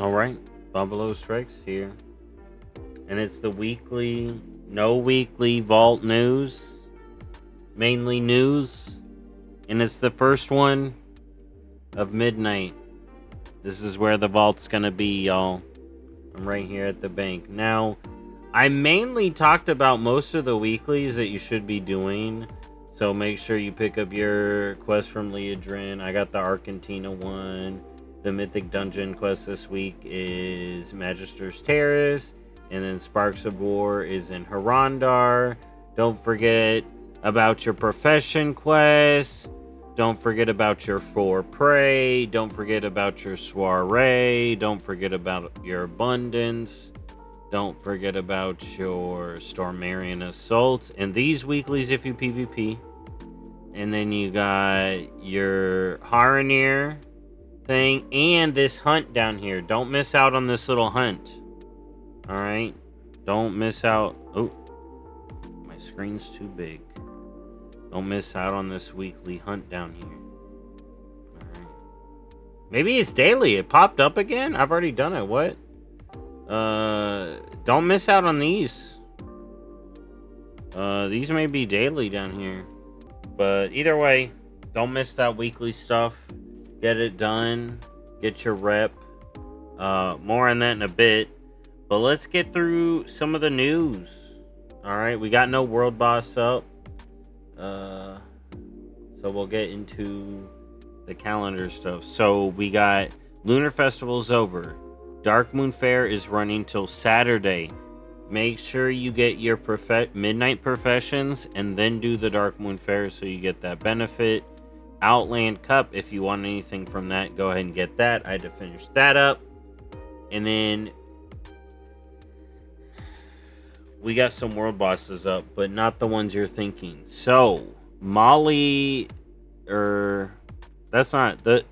All right, BobalosRex here, and it's the no weekly vault news, mainly news, and it's the first one of midnight. This is where the vault's gonna be, y'all. I'm right here at the bank. Now, I mainly talked about most of the weeklies that you should be doing, so make sure you pick up your quest from Leodrin. I got the Argentina one. The Mythic Dungeon quest this week is Magister's Terrace, and then Sparks of War is in Harondar. Don't forget about your Profession quest. Don't forget about your For Prey. Don't forget about your Soiree. Don't forget about your Abundance. Don't forget about your Stormarian Assault. And these weeklies if you PvP. And then you got your Haranir thing and this hunt down here. Don't miss out on this little hunt. Alright? Don't miss out. Oh, my screen's too big. Don't miss out on this weekly hunt down here. Alright. Maybe it's daily. It popped up again? I've already done it. What? Don't miss out on these. These may be daily down here. But either way, don't miss that weekly stuff. Get it done. Get your rep. More on that in a bit. But let's get through some of the news. Alright, we got no world boss up. So we'll get into the calendar stuff. So we got Lunar Festival's over. Dark Moon Fair is running till Saturday. Make sure you get your midnight professions and then do the Dark Moon Fair so you get that benefit. Outland Cup, if you want anything from that, go ahead and get that. I had to finish that up. And then we got some world bosses up, but not the ones you're thinking. So, Molly, that's not the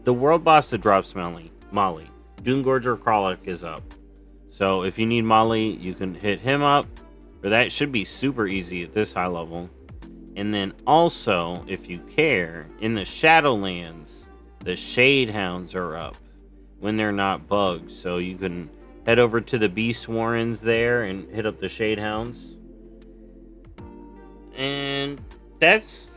world boss that drops Molly. Doomgorger Kralik is up. So if you need Molly, you can hit him up. Or that should be super easy at this high level. And then also, if you care, in the Shadowlands, the Shade Hounds are up when they're not bugged. So you can head over to the Beast Warrens there and hit up the Shade Hounds. And that's...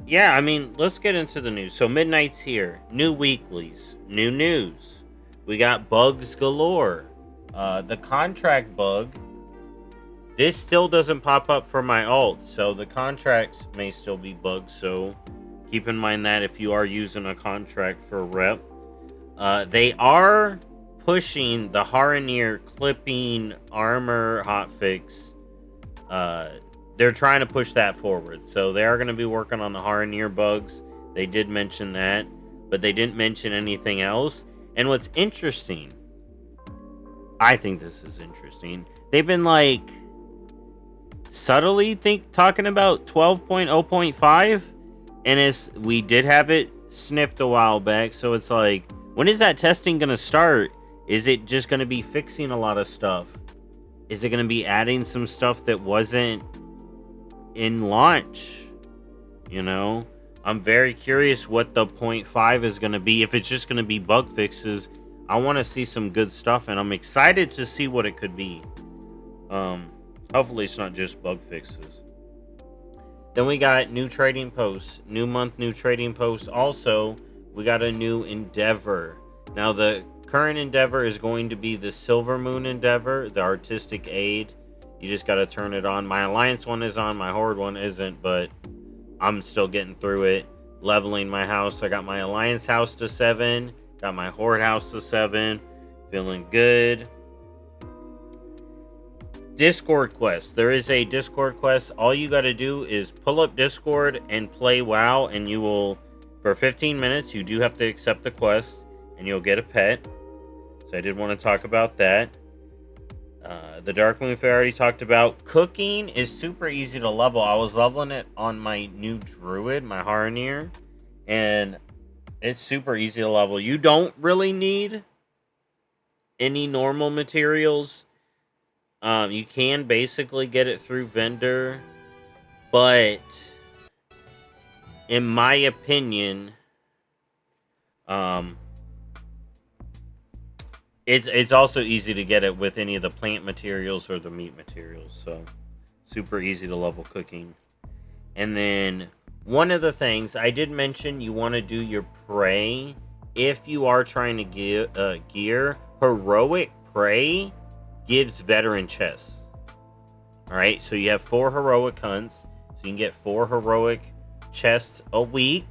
yeah, I mean, let's get into the news. So Midnight's here. New weeklies. New news. We got bugs galore. The contract bug, this still doesn't pop up for my alt, so the contracts may still be bugged, so keep in mind that if you are using a contract for a rep. They are pushing the Haranir clipping armor hotfix. They're trying to push that forward, so they are going to be working on the Haranir bugs. They did mention that, but they didn't mention anything else. And what's interesting, I think this is interesting. They've been like subtly talking about 12.0.5, and we did have it sniffed a while back. So it's like, when is that testing gonna start? Is it just gonna be fixing a lot of stuff? Is it gonna be adding some stuff that wasn't in launch? You know, I'm very curious what the 0.5 is gonna be. If it's just gonna be bug fixes, I want to see some good stuff, and I'm excited to see what it could be. Hopefully it's not just bug fixes. Then we got new trading posts. New month, new trading posts. Also, we got a new endeavor. Now, the current endeavor is going to be the Silver Moon endeavor, the artistic aid. You just got to turn it on. My Alliance one is on, my Horde one isn't, but I'm still getting through it. Leveling my house. I got my Alliance house to 7. Got my Horde house to 7. Feeling good. Discord quest. There is a Discord quest. All you got to do is pull up Discord and play WoW, and you will, for 15 minutes, you do have to accept the quest, and you'll get a pet. So I did want to talk about that. The Dark Moon Fair I already talked about. Cooking is super easy to level. I was leveling it on my new Druid, my Haranir, and it's super easy to level. You don't really need any normal materials. You can basically get it through vendor, but in my opinion, It's also easy to get it with any of the plant materials or the meat materials. So super easy to level cooking. And then one of the things I did mention, you want to do your prey if you are trying to gear heroic prey gives veteran chests. All right, so you have 4 heroic hunts, so you can get 4 heroic chests a week.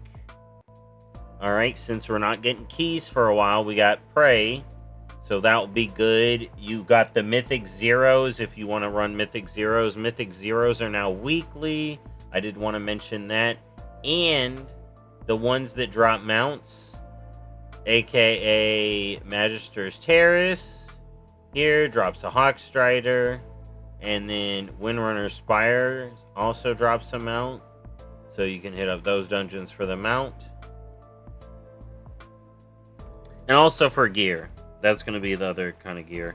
All right, since we're not getting keys for a while, we got prey, so that will be good. You got the mythic zeros if you want to run mythic zeros. Mythic zeros are now weekly. I did want to mention that. And the ones that drop mounts, aka Magister's Terrace, here drops a Hawk Strider. And then Windrunner Spire also drops a mount. So you can hit up those dungeons for the mount. And also for gear. That's going to be the other kind of gear.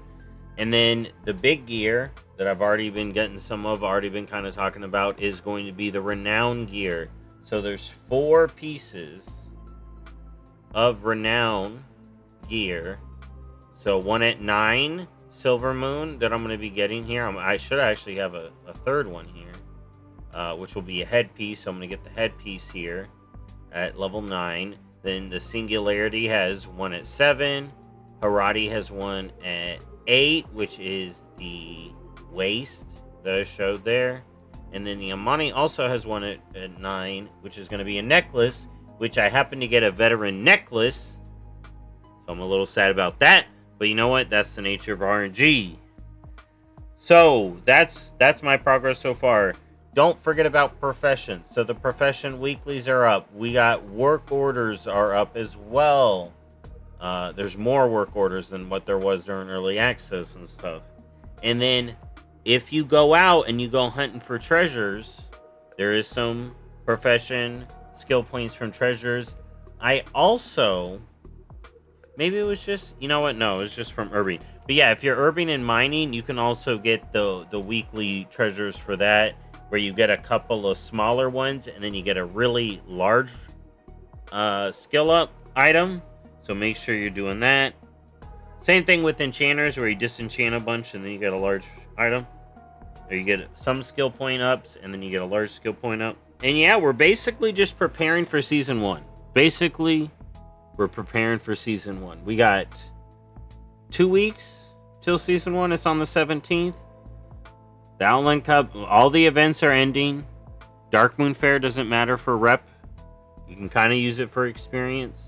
And then the big gear that I've already been getting some of, already been kind of talking about, is going to be the Renown gear. So there's 4 pieces of Renown gear. So one at 9 Silver Moon that I'm going to be getting here. I should actually have a third one here, which will be a headpiece. So I'm going to get the headpiece here at level 9. Then the Singularity has one at 7. Harati has one at 8, which is the waist that I showed there. And then the Amani also has one at 9, which is going to be a necklace, which I happen to get a veteran necklace. So I'm a little sad about that. But you know what? That's the nature of RNG. So that's my progress so far. Don't forget about professions. So the profession weeklies are up. We got work orders are up as well. There's more work orders than what there was during early access and stuff. And then if you go out and you go hunting for treasures, there is some profession skill points from treasures. I also, maybe it was just, you know what? No, it was just from Urbing. But yeah, if you're Urbing and mining, you can also get the weekly treasures for that, where you get a couple of smaller ones and then you get a really large skill up item. So make sure you're doing that. Same thing with enchanters, where you disenchant a bunch and then you get a large item. Or you get some skill point ups and then you get a large skill point up. And yeah, we're basically just preparing for season 1. Basically, we're preparing for season 1. We got 2 weeks till season 1. It's on the 17th. The Outland Cup, all the events are ending. Dark Moon Fair doesn't matter for rep. You can kind of use it for experience,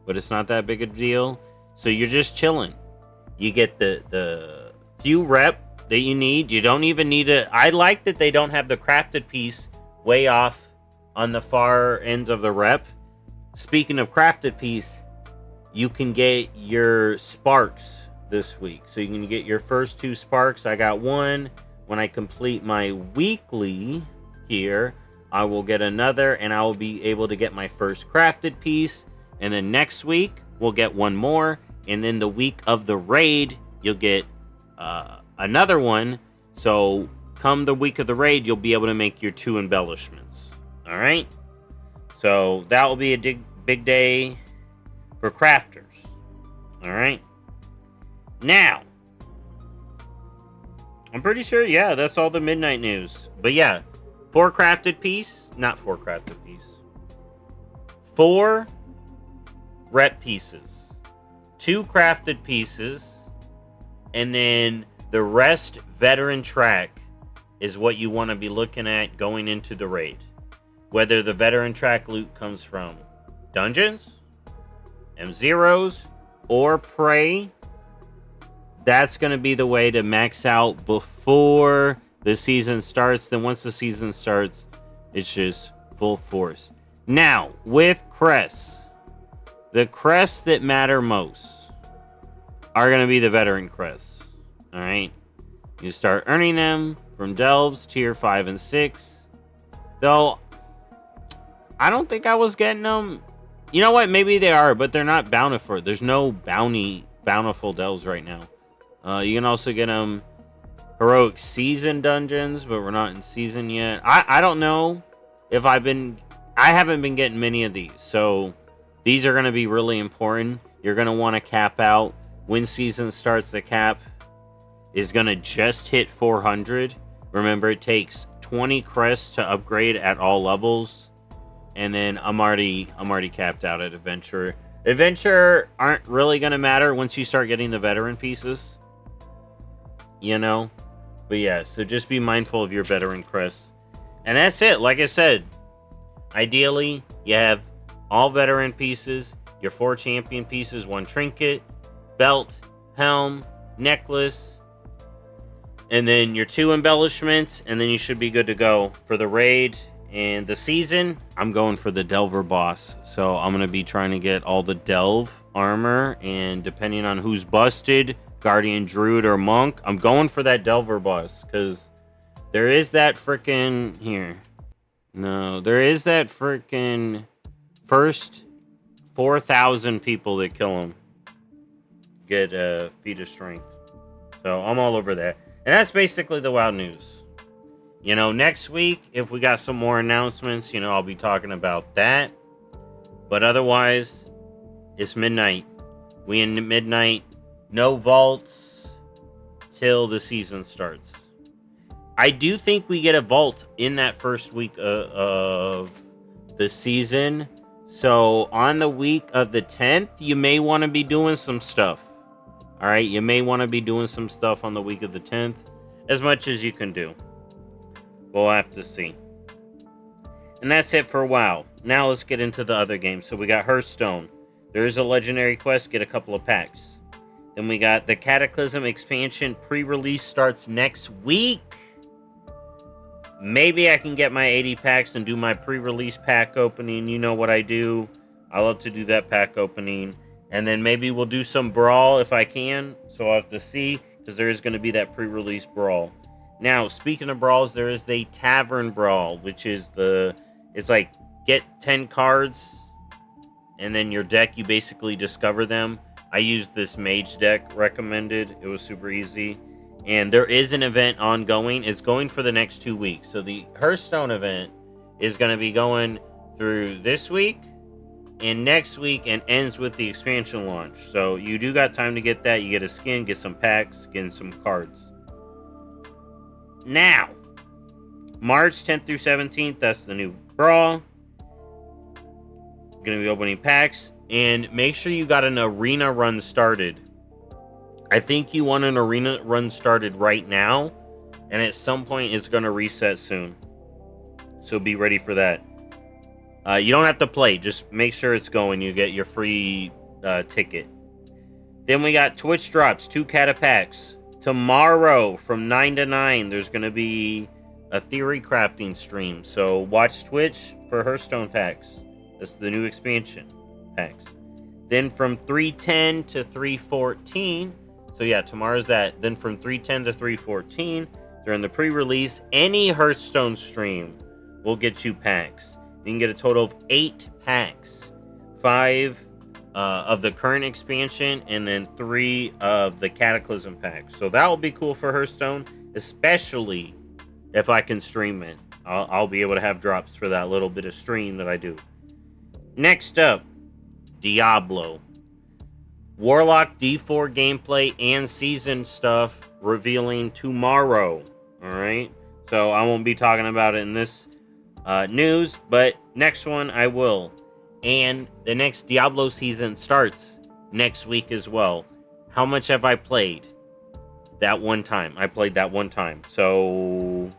but it's not that big a deal. So you're just chilling. You get the few rep that you need. You don't even need it. I like that they don't have the crafted piece way off on the far ends of the rep. Speaking of crafted piece, you can get your sparks this week. So you can get your first 2 sparks. I got one. When I complete my weekly here, I will get another, and I will be able to get my first crafted piece. And then next week, we'll get one more. And then the week of the raid, you'll get another one. So come the week of the raid, you'll be able to make your 2 embellishments. All right? So that will be a big day for crafters. All right? Now, I'm pretty sure, yeah, that's all the midnight news. But yeah, 4 crafted piece, not 4 crafted piece. 4 rep pieces, 2 crafted pieces, and then the rest veteran track is what you want to be looking at going into the raid. Whether the veteran track loot comes from dungeons, M0s, or prey, that's going to be the way to max out before the season starts. Then once the season starts, it's just full force. Now, with crests, the crests that matter most are going to be the veteran crests. All right? You start earning them from delves, tier 5 and 6. Though, I don't think I was getting them. You know what? Maybe they are, but they're not bountiful. There's no bountiful delves right now. You can also get them heroic season dungeons, but we're not in season yet. I don't know if I haven't been getting many of these. So these are going to be really important. You're going to want to cap out when season starts, the cap is going to just hit 400. Remember, it takes 20 crests to upgrade at all levels. And then I'm already capped out at Adventure. Adventure aren't really going to matter once you start getting the veteran pieces. You know? But yeah, so just be mindful of your veteran crests. And that's it. Like I said, ideally, you have all veteran pieces, your 4 champion pieces, 1 trinket, belt, helm, necklace, and then your 2 embellishments, and then you should be good to go for the raid. And the season, I'm going for the Delver boss. So I'm going to be trying to get all the Delve armor, and depending on who's busted, Guardian, Druid, or Monk, I'm going for that Delver boss, because there is that freaking... Here. No, there is that freaking first 4,000 people that kill him get feat of strength. So I'm all over that. And that's basically the WoW news. You know, next week, if we got some more announcements, you know, I'll be talking about that. But otherwise, it's midnight. We in midnight. No vaults till the season starts. I do think we get a vault in that first week of the season. So on the week of the 10th, you may want to be doing some stuff. All right, you may want to be doing some stuff on the week of the 10th, as much as you can do. We'll have to see. And that's it for WoW. Now let's get into the other games. So we got Hearthstone. There is a legendary quest, get a couple of packs. Then we got the Cataclysm expansion pre-release starts next week. Maybe I can get my 80 packs and do my pre-release pack opening. You know what I do. I love to do that pack opening. And then maybe we'll do some Brawl if I can. So I'll have to see, because there is going to be that pre-release Brawl. Now, speaking of Brawls, there is the Tavern Brawl, which is it's like, get 10 cards, and then your deck, you basically discover them. I used this Mage deck recommended. It was super easy. And there is an event ongoing. It's going for the next 2 weeks. So the Hearthstone event is going to be going through this week and next week, and ends with the expansion launch. So you do got time to get that. You get a skin, get some packs, get some cards. Now, March 10th through 17th, that's the new Brawl. Going to be opening packs. And make sure you got an arena run started. I think you want an arena run started right now. And at some point, it's going to reset soon. So be ready for that. You don't have to play. Just make sure it's going. You get your free ticket. Then we got Twitch drops. 2 Cata packs. Tomorrow from 9 to 9, there's going to be a theory crafting stream. So watch Twitch for Hearthstone packs. That's the new expansion packs. Then from 3:10 to 3:14. So yeah, tomorrow's that. Then from 3:10 to 3:14, during the pre-release, any Hearthstone stream will get you packs. You can get a total of 8 packs. 5 of the current expansion, and then 3 of the Cataclysm packs. So that will be cool for Hearthstone, especially if I can stream it. I'll be able to have drops for that little bit of stream that I do. Next up, Diablo. Warlock D4 gameplay and season stuff revealing tomorrow. Alright? So I won't be talking about it in this news, but next one I will. And the next Diablo season starts next week as well. How much have I played? That one time. I played that one time. So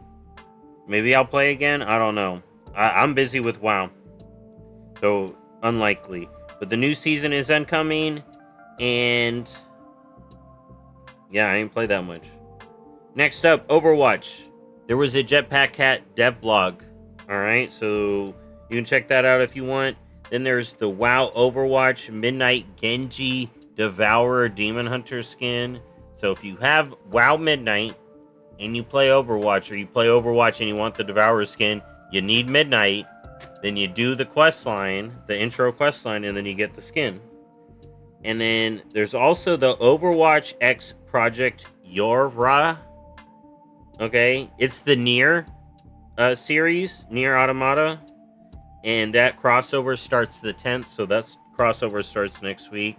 maybe I'll play again? I don't know. I'm busy with WoW. So unlikely. But the new season is incoming. And yeah, I ain't played that much. Next up, Overwatch. There was a Jetpack Cat devlog. Alright, so you can check that out if you want. Then there's the WoW Overwatch Midnight Genji Devourer Demon Hunter skin. So if you have WoW Midnight and you play Overwatch, or you play Overwatch and you want the Devourer skin, you need Midnight. Then you do the quest line, the intro quest line, and then you get the skin. And then there's also the Overwatch X Project Yorva. Okay, it's the Nier series, Nier Automata. And that crossover starts the 10th, so that's crossover starts next week.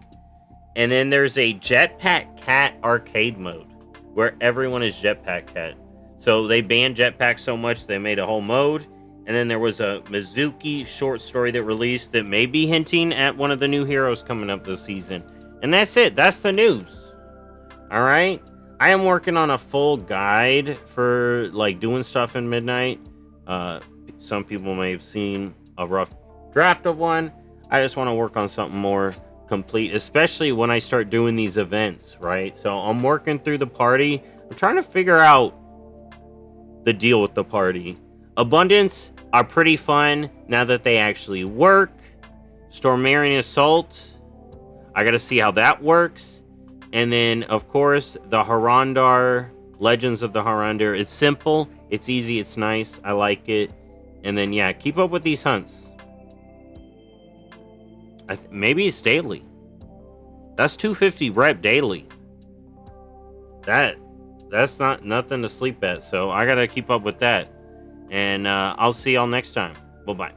And then there's a Jetpack Cat arcade mode where everyone is Jetpack Cat. So they banned Jetpack so much they made a whole mode. And then there was a Mizuki short story that released that may be hinting at one of the new heroes coming up this season. And that's it. That's the news. All right. I am working on a full guide for like doing stuff in Midnight. Some people may have seen a rough draft of one. I just want to work on something more complete, especially when I start doing these events, right? So I'm working through the party. I'm trying to figure out the deal with the party. Abundance are pretty fun now that they actually work. Stormarian Assault, I gotta see how that works. And then, of course, the Harandar, Legends of the Harandar. It's simple, it's easy, it's nice. I like it. And then, yeah, keep up with these hunts. Maybe it's daily. That's 250 rep daily. That's not nothing to sleep at. So I gotta keep up with that. And I'll see y'all next time. Bye-bye.